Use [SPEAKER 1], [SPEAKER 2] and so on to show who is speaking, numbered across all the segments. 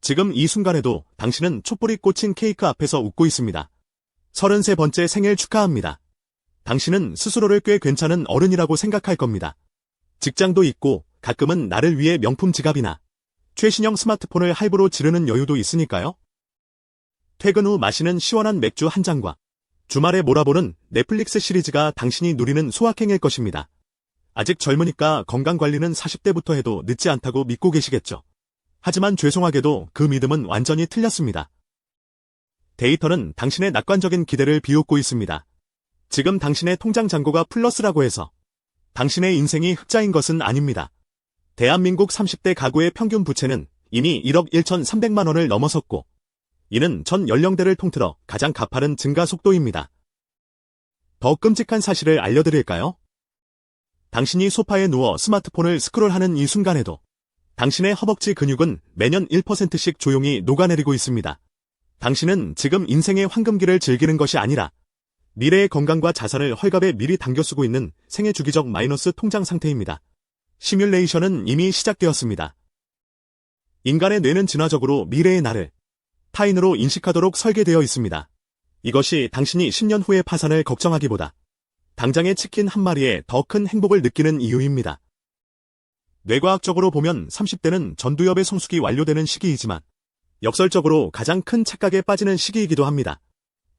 [SPEAKER 1] 지금 이 순간에도 당신은 촛불이 꽂힌 케이크 앞에서 웃고 있습니다. 33번째 생일 축하합니다. 당신은 스스로를 꽤 괜찮은 어른이라고 생각할 겁니다. 직장도 있고 가끔은 나를 위해 명품 지갑이나 최신형 스마트폰을 할부로 지르는 여유도 있으니까요. 퇴근 후 마시는 시원한 맥주 한 잔과 주말에 몰아보는 넷플릭스 시리즈가 당신이 누리는 소확행일 것입니다. 아직 젊으니까 건강관리는 40대부터 해도 늦지 않다고 믿고 계시겠죠. 하지만 죄송하게도 그 믿음은 완전히 틀렸습니다. 데이터는 당신의 낙관적인 기대를 비웃고 있습니다. 지금 당신의 통장 잔고가 플러스라고 해서 당신의 인생이 흑자인 것은 아닙니다. 대한민국 30대 가구의 평균 부채는 이미 1억 1,300만 원을 넘어섰고 이는 전 연령대를 통틀어 가장 가파른 증가 속도입니다. 더 끔찍한 사실을 알려드릴까요? 당신이 소파에 누워 스마트폰을 스크롤하는 이 순간에도 당신의 허벅지 근육은 매년 1%씩 조용히 녹아내리고 있습니다. 당신은 지금 인생의 황금기를 즐기는 것이 아니라 미래의 건강과 자산을 헐갑에 미리 당겨 쓰고 있는 생애 주기적 마이너스 통장 상태입니다. 시뮬레이션은 이미 시작되었습니다. 인간의 뇌는 진화적으로 미래의 나를 타인으로 인식하도록 설계되어 있습니다. 이것이 당신이 10년 후의 파산을 걱정하기보다 당장의 치킨 한 마리에 더 큰 행복을 느끼는 이유입니다. 뇌과학적으로 보면 30대는 전두엽의 성숙이 완료되는 시기이지만 역설적으로 가장 큰 착각에 빠지는 시기이기도 합니다.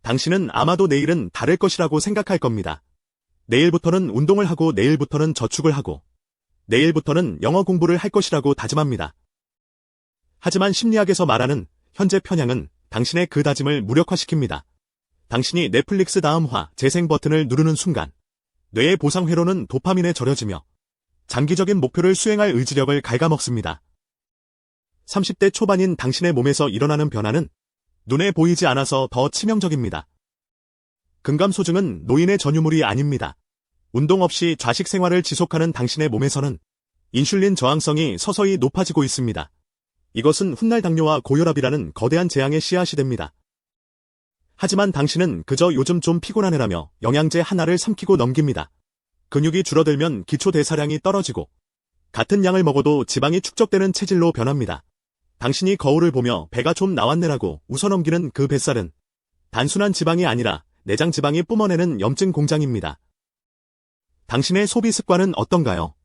[SPEAKER 1] 당신은 아마도 내일은 다를 것이라고 생각할 겁니다. 내일부터는 운동을 하고 내일부터는 저축을 하고 내일부터는 영어 공부를 할 것이라고 다짐합니다. 하지만 심리학에서 말하는 현재 편향은 당신의 그 다짐을 무력화시킵니다. 당신이 넷플릭스 다음화 재생 버튼을 누르는 순간 뇌의 보상 회로는 도파민에 절여지며 장기적인 목표를 수행할 의지력을 갉아먹습니다. 30대 초반인 당신의 몸에서 일어나는 변화는 눈에 보이지 않아서 더 치명적입니다. 근감소증은 노인의 전유물이 아닙니다. 운동 없이 좌식 생활을 지속하는 당신의 몸에서는 인슐린 저항성이 서서히 높아지고 있습니다. 이것은 훗날 당뇨와 고혈압이라는 거대한 재앙의 씨앗이 됩니다. 하지만 당신은 그저 요즘 좀 피곤하네라며 영양제 하나를 삼키고 넘깁니다. 근육이 줄어들면 기초 대사량이 떨어지고 같은 양을 먹어도 지방이 축적되는 체질로 변합니다. 당신이 거울을 보며 배가 좀 나왔네라고 웃어넘기는 그 뱃살은 단순한 지방이 아니라 내장 지방이 뿜어내는 염증 공장입니다. 당신의 소비 습관은 어떤가요?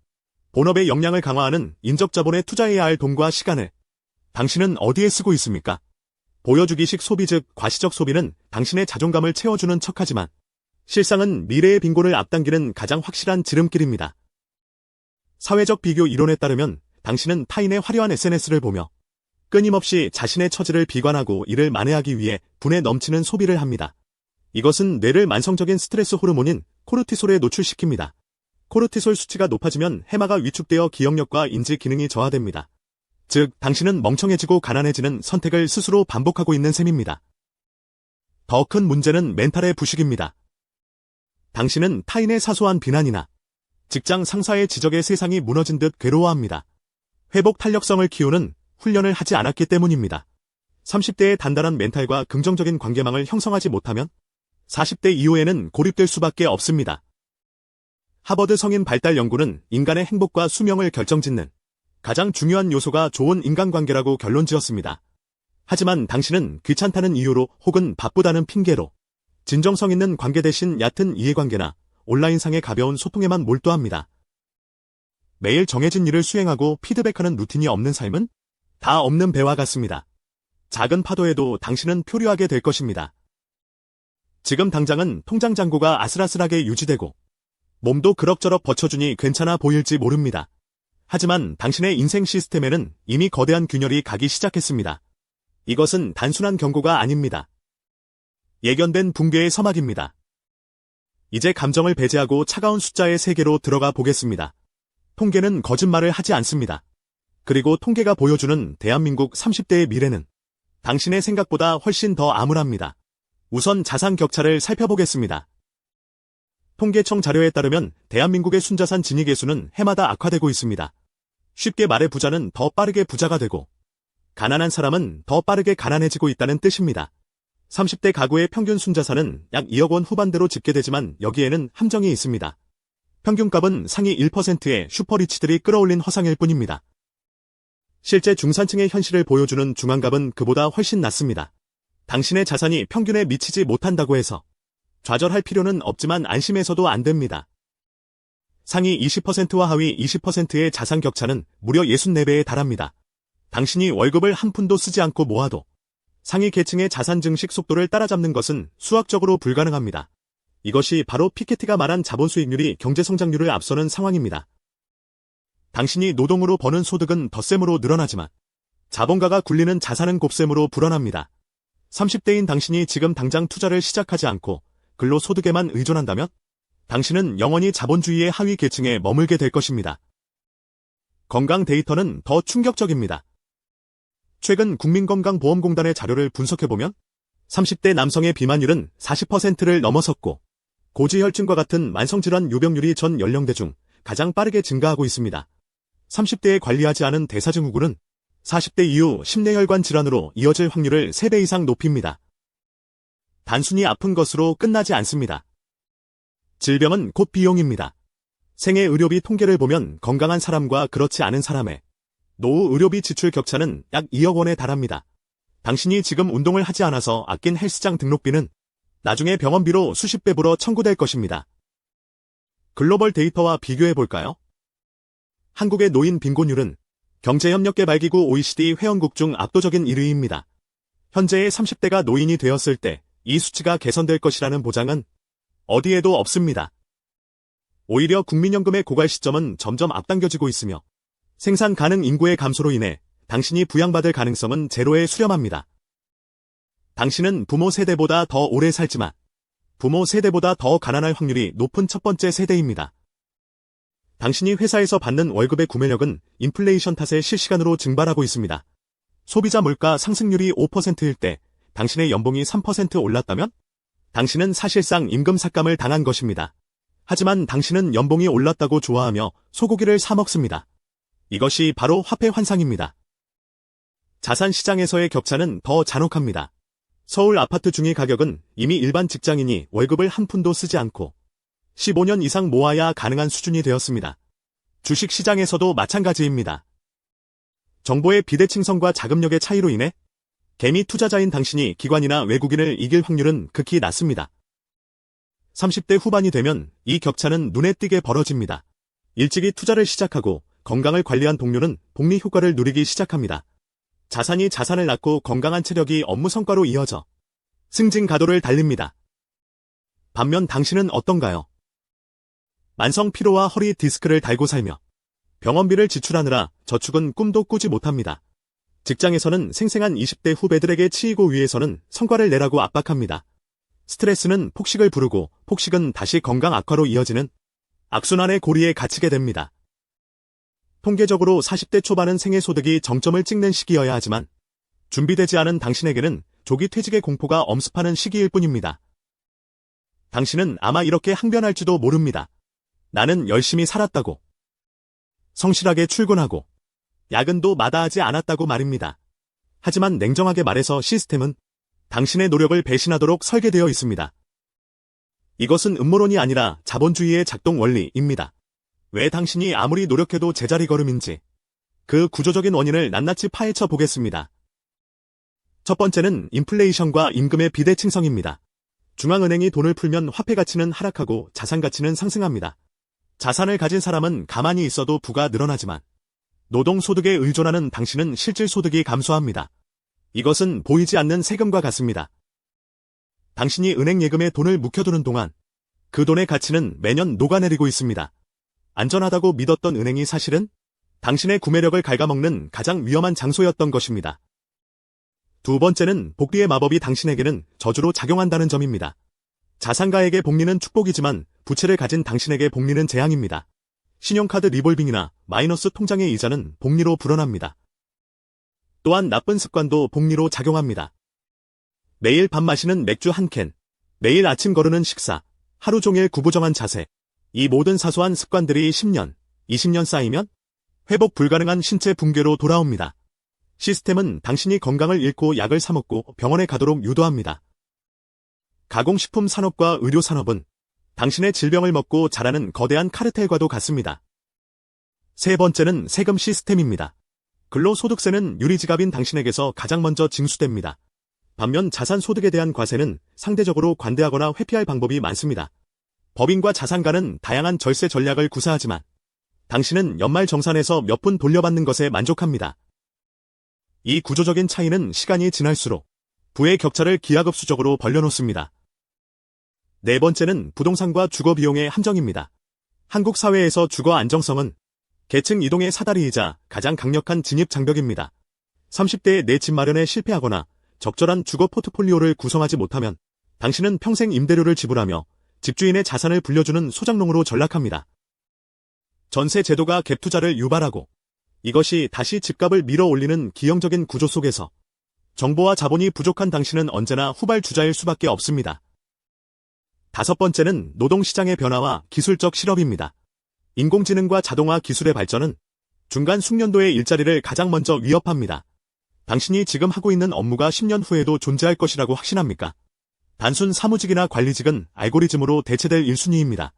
[SPEAKER 1] 본업의 역량을 강화하는 인적 자본에 투자해야 할 돈과 시간을 당신은 어디에 쓰고 있습니까? 보여주기식 소비 즉 과시적 소비는 당신의 자존감을 채워주는 척하지만 실상은 미래의 빈곤을 앞당기는 가장 확실한 지름길입니다. 사회적 비교 이론에 따르면 당신은 타인의 화려한 SNS를 보며 끊임없이 자신의 처지를 비관하고 이를 만회하기 위해 분에 넘치는 소비를 합니다. 이것은 뇌를 만성적인 스트레스 호르몬인 코르티솔에 노출시킵니다. 코르티솔 수치가 높아지면 해마가 위축되어 기억력과 인지 기능이 저하됩니다. 즉, 당신은 멍청해지고 가난해지는 선택을 스스로 반복하고 있는 셈입니다. 더 큰 문제는 멘탈의 부식입니다. 당신은 타인의 사소한 비난이나 직장 상사의 지적에 세상이 무너진 듯 괴로워합니다. 회복 탄력성을 키우는 훈련을 하지 않았기 때문입니다. 30대의 단단한 멘탈과 긍정적인 관계망을 형성하지 못하면 40대 이후에는 고립될 수밖에 없습니다. 하버드 성인 발달 연구는 인간의 행복과 수명을 결정짓는 가장 중요한 요소가 좋은 인간관계라고 결론지었습니다. 하지만 당신은 귀찮다는 이유로 혹은 바쁘다는 핑계로 진정성 있는 관계 대신 얕은 이해관계나 온라인상의 가벼운 소통에만 몰두합니다. 매일 정해진 일을 수행하고 피드백하는 루틴이 없는 삶은 다 없는 배와 같습니다. 작은 파도에도 당신은 표류하게 될 것입니다. 지금 당장은 통장 잔고가 아슬아슬하게 유지되고 몸도 그럭저럭 버텨주니 괜찮아 보일지 모릅니다. 하지만 당신의 인생 시스템에는 이미 거대한 균열이 가기 시작했습니다. 이것은 단순한 경고가 아닙니다. 예견된 붕괴의 서막입니다. 이제 감정을 배제하고 차가운 숫자의 세계로 들어가 보겠습니다. 통계는 거짓말을 하지 않습니다. 그리고 통계가 보여주는 대한민국 30대의 미래는 당신의 생각보다 훨씬 더 암울합니다. 우선 자산 격차를 살펴보겠습니다. 통계청 자료에 따르면 대한민국의 순자산 진입계수는 해마다 악화되고 있습니다. 쉽게 말해 부자는 더 빠르게 부자가 되고 가난한 사람은 더 빠르게 가난해지고 있다는 뜻입니다. 30대 가구의 평균 순자산은 약 2억 원 후반대로 집계되지만 여기에는 함정이 있습니다. 평균값은 상위 1%의 슈퍼리치들이 끌어올린 허상일 뿐입니다. 실제 중산층의 현실을 보여주는 중앙갑은 그보다 훨씬 낫습니다. 당신의 자산이 평균에 미치지 못한다고 해서 좌절할 필요는 없지만 안심해서도 안 됩니다. 상위 20%와 하위 20%의 자산 격차는 무려 64배에 달합니다. 당신이 월급을 한 푼도 쓰지 않고 모아도 상위 계층의 자산 증식 속도를 따라잡는 것은 수학적으로 불가능합니다. 이것이 바로 피케티가 말한 자본 수익률이 경제 성장률을 앞서는 상황입니다. 당신이 노동으로 버는 소득은 덧셈으로 늘어나지만 자본가가 굴리는 자산은 곱셈으로 불어납니다. 30대인 당신이 지금 당장 투자를 시작하지 않고 근로소득에만 의존한다면 당신은 영원히 자본주의의 하위 계층에 머물게 될 것입니다. 건강 데이터는 더 충격적입니다. 최근 국민건강보험공단의 자료를 분석해보면 30대 남성의 비만율은 40%를 넘어섰고 고지혈증과 같은 만성질환 유병률이 전 연령대 중 가장 빠르게 증가하고 있습니다. 30대에 관리하지 않은 대사증후군은 40대 이후 심뇌혈관 질환으로 이어질 확률을 3배 이상 높입니다. 단순히 아픈 것으로 끝나지 않습니다. 질병은 곧 비용입니다. 생애 의료비 통계를 보면 건강한 사람과 그렇지 않은 사람의 노후 의료비 지출 격차는 약 2억 원에 달합니다. 당신이 지금 운동을 하지 않아서 아낀 헬스장 등록비는 나중에 병원비로 수십 배 불어 청구될 것입니다. 글로벌 데이터와 비교해볼까요? 한국의 노인 빈곤율은 경제협력개발기구 OECD 회원국 중 압도적인 1위입니다. 현재의 30대가 노인이 되었을 때 이 수치가 개선될 것이라는 보장은 어디에도 없습니다. 오히려 국민연금의 고갈 시점은 점점 앞당겨지고 있으며 생산 가능 인구의 감소로 인해 당신이 부양받을 가능성은 제로에 수렴합니다. 당신은 부모 세대보다 더 오래 살지만 부모 세대보다 더 가난할 확률이 높은 첫 번째 세대입니다. 당신이 회사에서 받는 월급의 구매력은 인플레이션 탓에 실시간으로 증발하고 있습니다. 소비자 물가 상승률이 5%일 때 당신의 연봉이 3% 올랐다면 당신은 사실상 임금 삭감을 당한 것입니다. 하지만 당신은 연봉이 올랐다고 좋아하며 소고기를 사 먹습니다. 이것이 바로 화폐 환상입니다. 자산 시장에서의 격차는 더 잔혹합니다. 서울 아파트 중위 가격은 이미 일반 직장인이 월급을 한 푼도 쓰지 않고 15년 이상 모아야 가능한 수준이 되었습니다. 주식 시장에서도 마찬가지입니다. 정보의 비대칭성과 자금력의 차이로 인해 개미 투자자인 당신이 기관이나 외국인을 이길 확률은 극히 낮습니다. 30대 후반이 되면 이 격차는 눈에 띄게 벌어집니다. 일찍이 투자를 시작하고 건강을 관리한 동료는 복리 효과를 누리기 시작합니다. 자산이 자산을 낳고 건강한 체력이 업무 성과로 이어져 승진 가도를 달립니다. 반면 당신은 어떤가요? 만성 피로와 허리 디스크를 달고 살며 병원비를 지출하느라 저축은 꿈도 꾸지 못합니다. 직장에서는 생생한 20대 후배들에게 치이고 위에서는 성과를 내라고 압박합니다. 스트레스는 폭식을 부르고 폭식은 다시 건강 악화로 이어지는 악순환의 고리에 갇히게 됩니다. 통계적으로 40대 초반은 생애 소득이 정점을 찍는 시기여야 하지만 준비되지 않은 당신에게는 조기 퇴직의 공포가 엄습하는 시기일 뿐입니다. 당신은 아마 이렇게 항변할지도 모릅니다. 나는 열심히 살았다고. 성실하게 출근하고 야근도 마다하지 않았다고 말입니다. 하지만 냉정하게 말해서 시스템은 당신의 노력을 배신하도록 설계되어 있습니다. 이것은 음모론이 아니라 자본주의의 작동 원리입니다. 왜 당신이 아무리 노력해도 제자리 걸음인지 그 구조적인 원인을 낱낱이 파헤쳐 보겠습니다. 첫 번째는 인플레이션과 임금의 비대칭성입니다. 중앙은행이 돈을 풀면 화폐 가치는 하락하고 자산 가치는 상승합니다. 자산을 가진 사람은 가만히 있어도 부가 늘어나지만 노동소득에 의존하는 당신은 실질소득이 감소합니다. 이것은 보이지 않는 세금과 같습니다. 당신이 은행 예금에 돈을 묵혀두는 동안 그 돈의 가치는 매년 녹아내리고 있습니다. 안전하다고 믿었던 은행이 사실은 당신의 구매력을 갉아먹는 가장 위험한 장소였던 것입니다. 두 번째는 복리의 마법이 당신에게는 저주로 작용한다는 점입니다. 자산가에게 복리는 축복이지만 부채를 가진 당신에게 복리는 재앙입니다. 신용카드 리볼빙이나 마이너스 통장의 이자는 복리로 불어납니다. 또한 나쁜 습관도 복리로 작용합니다. 매일 밤 마시는 맥주 한 캔, 매일 아침 거르는 식사, 하루 종일 구부정한 자세, 이 모든 사소한 습관들이 10년, 20년 쌓이면 회복 불가능한 신체 붕괴로 돌아옵니다. 시스템은 당신이 건강을 잃고 약을 사먹고 병원에 가도록 유도합니다. 가공식품 산업과 의료 산업은 당신의 질병을 먹고 자라는 거대한 카르텔과도 같습니다. 세 번째는 세금 시스템입니다. 근로소득세는 유리지갑인 당신에게서 가장 먼저 징수됩니다. 반면 자산소득에 대한 과세는 상대적으로 관대하거나 회피할 방법이 많습니다. 법인과 자산가는 다양한 절세 전략을 구사하지만 당신은 연말정산에서 몇 푼 돌려받는 것에 만족합니다. 이 구조적인 차이는 시간이 지날수록 부의 격차를 기하급수적으로 벌려놓습니다. 네 번째는 부동산과 주거비용의 함정입니다. 한국 사회에서 주거 안정성은 계층 이동의 사다리이자 가장 강력한 진입장벽입니다. 30대에 내 집 마련에 실패하거나 적절한 주거 포트폴리오를 구성하지 못하면 당신은 평생 임대료를 지불하며 집주인의 자산을 불려주는 소장농으로 전락합니다. 전세 제도가 갭 투자를 유발하고 이것이 다시 집값을 밀어올리는 기형적인 구조 속에서 정보와 자본이 부족한 당신은 언제나 후발주자일 수밖에 없습니다. 다섯 번째는 노동시장의 변화와 기술적 실업입니다. 인공지능과 자동화 기술의 발전은 중간 숙련도의 일자리를 가장 먼저 위협합니다. 당신이 지금 하고 있는 업무가 10년 후에도 존재할 것이라고 확신합니까? 단순 사무직이나 관리직은 알고리즘으로 대체될 1순위입니다.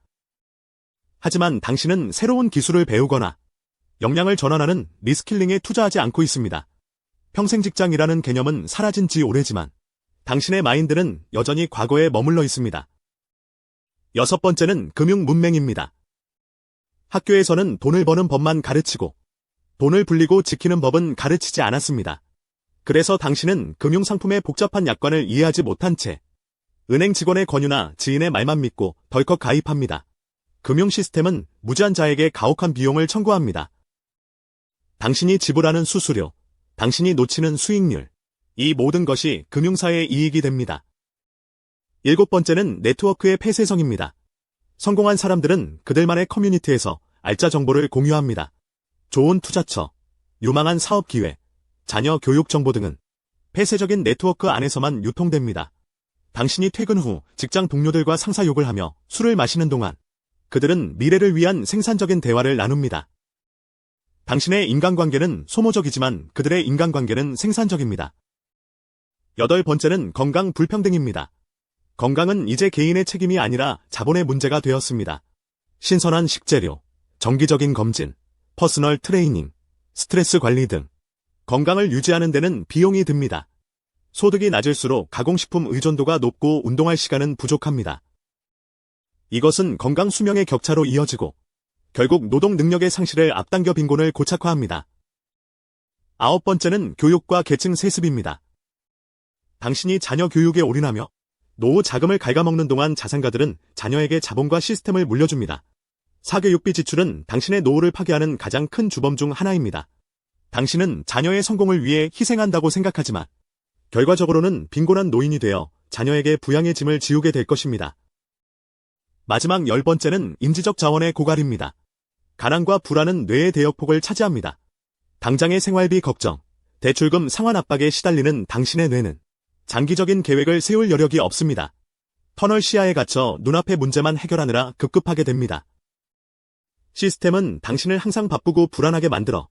[SPEAKER 1] 하지만 당신은 새로운 기술을 배우거나 역량을 전환하는 리스킬링에 투자하지 않고 있습니다. 평생 직장이라는 개념은 사라진 지 오래지만 당신의 마인드는 여전히 과거에 머물러 있습니다. 여섯 번째는 금융 문맹입니다. 학교에서는 돈을 버는 법만 가르치고 돈을 불리고 지키는 법은 가르치지 않았습니다. 그래서 당신은 금융상품의 복잡한 약관을 이해하지 못한 채 은행 직원의 권유나 지인의 말만 믿고 덜컥 가입합니다. 금융 시스템은 무지한 자에게 가혹한 비용을 청구합니다. 당신이 지불하는 수수료, 당신이 놓치는 수익률, 이 모든 것이 금융사의 이익이 됩니다. 일곱 번째는 네트워크의 폐쇄성입니다. 성공한 사람들은 그들만의 커뮤니티에서 알짜 정보를 공유합니다. 좋은 투자처, 유망한 사업 기회, 자녀 교육 정보 등은 폐쇄적인 네트워크 안에서만 유통됩니다. 당신이 퇴근 후 직장 동료들과 상사욕을 하며 술을 마시는 동안 그들은 미래를 위한 생산적인 대화를 나눕니다. 당신의 인간관계는 소모적이지만 그들의 인간관계는 생산적입니다. 여덟 번째는 건강 불평등입니다. 건강은 이제 개인의 책임이 아니라 자본의 문제가 되었습니다. 신선한 식재료, 정기적인 검진, 퍼스널 트레이닝, 스트레스 관리 등 건강을 유지하는 데는 비용이 듭니다. 소득이 낮을수록 가공식품 의존도가 높고 운동할 시간은 부족합니다. 이것은 건강 수명의 격차로 이어지고 결국 노동 능력의 상실을 앞당겨 빈곤을 고착화합니다. 아홉 번째는 교육과 계층 세습입니다. 당신이 자녀 교육에 올인하며 노후 자금을 갉아먹는 동안 자산가들은 자녀에게 자본과 시스템을 물려줍니다. 사교육비 지출은 당신의 노후를 파괴하는 가장 큰 주범 중 하나입니다. 당신은 자녀의 성공을 위해 희생한다고 생각하지만 결과적으로는 빈곤한 노인이 되어 자녀에게 부양의 짐을 지우게 될 것입니다. 마지막 열 번째는 인지적 자원의 고갈입니다. 가난과 불안은 뇌의 대역폭을 차지합니다. 당장의 생활비 걱정, 대출금 상환 압박에 시달리는 당신의 뇌는 장기적인 계획을 세울 여력이 없습니다. 터널 시야에 갇혀 눈앞의 문제만 해결하느라 급급하게 됩니다. 시스템은 당신을 항상 바쁘고 불안하게 만들어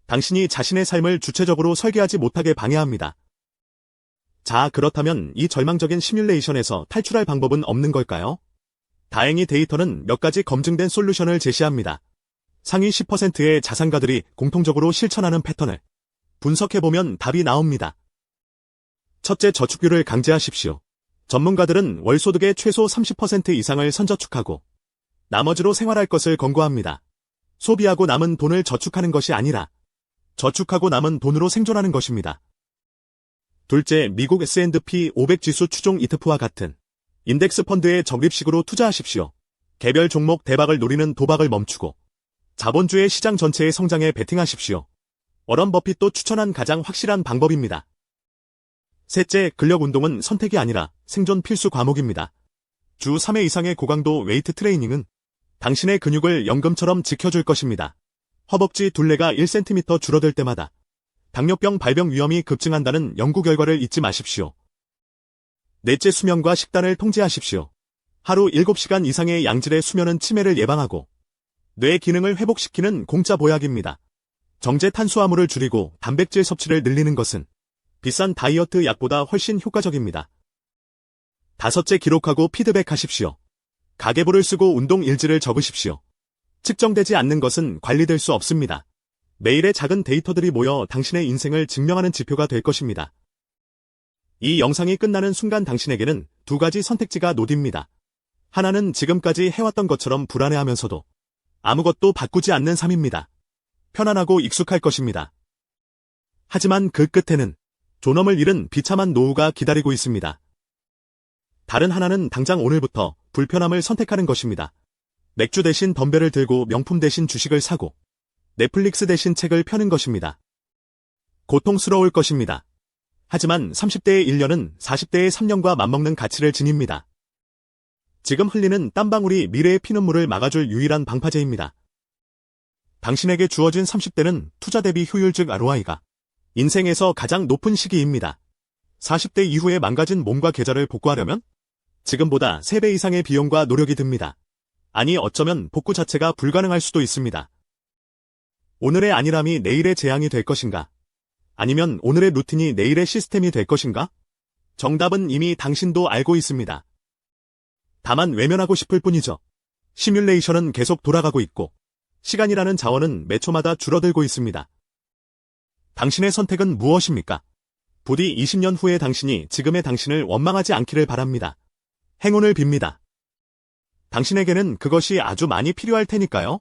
[SPEAKER 1] 당신이 자신의 삶을 주체적으로 설계하지 못하게 방해합니다. 자, 그렇다면 이 절망적인 시뮬레이션에서 탈출할 방법은 없는 걸까요? 다행히 데이터는 몇 가지 검증된 솔루션을 제시합니다. 상위 10%의 자산가들이 공통적으로 실천하는 패턴을 분석해보면 답이 나옵니다. 첫째, 저축률을 강제하십시오. 전문가들은 월소득의 최소 30% 이상을 선저축하고 나머지로 생활할 것을 권고합니다. 소비하고 남은 돈을 저축하는 것이 아니라 저축하고 남은 돈으로 생존하는 것입니다. 둘째, 미국 S&P 500 지수 추종 ETF와 같은 인덱스 펀드에 적립식으로 투자하십시오. 개별 종목 대박을 노리는 도박을 멈추고 자본주의 시장 전체의 성장에 베팅하십시오. 워런 버핏도 추천한 가장 확실한 방법입니다. 셋째, 근력 운동은 선택이 아니라 생존 필수 과목입니다. 주 3회 이상의 고강도 웨이트 트레이닝은 당신의 근육을 연금처럼 지켜줄 것입니다. 허벅지 둘레가 1cm 줄어들 때마다 당뇨병 발병 위험이 급증한다는 연구 결과를 잊지 마십시오. 넷째, 수면과 식단을 통제하십시오. 하루 7시간 이상의 양질의 수면은 치매를 예방하고 뇌 기능을 회복시키는 공짜 보약입니다. 정제 탄수화물을 줄이고 단백질 섭취를 늘리는 것은 비싼 다이어트 약보다 훨씬 효과적입니다. 다섯째, 기록하고 피드백하십시오. 가계부를 쓰고 운동 일지를 적으십시오. 측정되지 않는 것은 관리될 수 없습니다. 매일의 작은 데이터들이 모여 당신의 인생을 증명하는 지표가 될 것입니다. 이 영상이 끝나는 순간 당신에게는 두 가지 선택지가 놓입니다. 하나는 지금까지 해왔던 것처럼 불안해하면서도 아무것도 바꾸지 않는 삶입니다. 편안하고 익숙할 것입니다. 하지만 그 끝에는 존엄을 잃은 비참한 노후가 기다리고 있습니다. 다른 하나는 당장 오늘부터 불편함을 선택하는 것입니다. 맥주 대신 덤벨을 들고 명품 대신 주식을 사고 넷플릭스 대신 책을 펴는 것입니다. 고통스러울 것입니다. 하지만 30대의 1년은 40대의 3년과 맞먹는 가치를 지닙니다. 지금 흘리는 땀방울이 미래의 피눈물을 막아줄 유일한 방파제입니다. 당신에게 주어진 30대는 투자 대비 효율 즉 ROI가 인생에서 가장 높은 시기입니다. 40대 이후에 망가진 몸과 계좌를 복구하려면 지금보다 3배 이상의 비용과 노력이 듭니다. 아니 어쩌면 복구 자체가 불가능할 수도 있습니다. 오늘의 안일함이 내일의 재앙이 될 것인가? 아니면 오늘의 루틴이 내일의 시스템이 될 것인가? 정답은 이미 당신도 알고 있습니다. 다만 외면하고 싶을 뿐이죠. 시뮬레이션은 계속 돌아가고 있고 시간이라는 자원은 매 초마다 줄어들고 있습니다. 당신의 선택은 무엇입니까? 부디 20년 후의 당신이 지금의 당신을 원망하지 않기를 바랍니다. 행운을 빕니다. 당신에게는 그것이 아주 많이 필요할 테니까요.